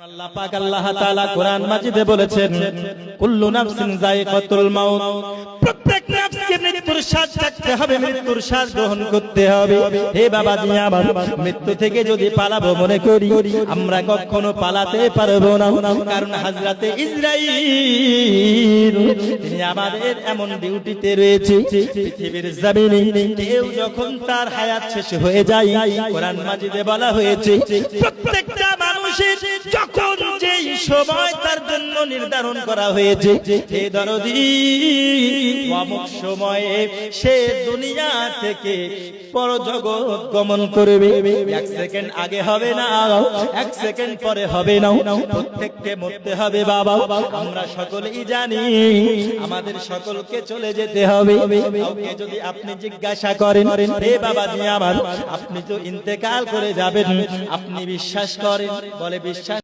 আল্লাহ পাক আল্লাহ তাআলা কোরআন মাজিদে বলেছেন কুল্লু নাফসিন যায়িকাতুল মাউত, প্রত্যেক নফসকে মৃত্যুর স্বাদ চাখতে হবে, মৃত্যুর স্বাদ গ্রহণ করতে হবে। হে বাবাজি আমার, মৃত্যু থেকে যদি পালাবো মনে করি আমরা কখনো পালাতে পারবো না, কারণ হযরতে ইসরাঈল তিনি আমাদের এমন ডিউটিতে রয়েছে পৃথিবীর জমিনে কেউ যখন তার হায়াত শেষ হয়ে যায়, কোরআন মাজিদে বলা হয়েছে প্রত্যেকটা মানুষের যখন যেই সময় তার জন্য নির্ধারণ করা হয়েছে, হে দরদি অমুক সময়ে সে দুনিয়া থেকে পরজগৎ গমন করবে। এক সেকেন্ড আগে হবে না, এক সেকেন্ড পরে হবে না, প্রত্যেককে মরতে হবে বাবা। আমরা সকলেই জানি আমাদের সকলকে চলে যেতে হবে। কাউকে যদি আপনি জিজ্ঞাসা করেন, হে বাবাজি আমার, আপনি তো ইন্তেকাল করে যাবেন, আপনি বিশ্বাস করেন? বলে বিশ্বাস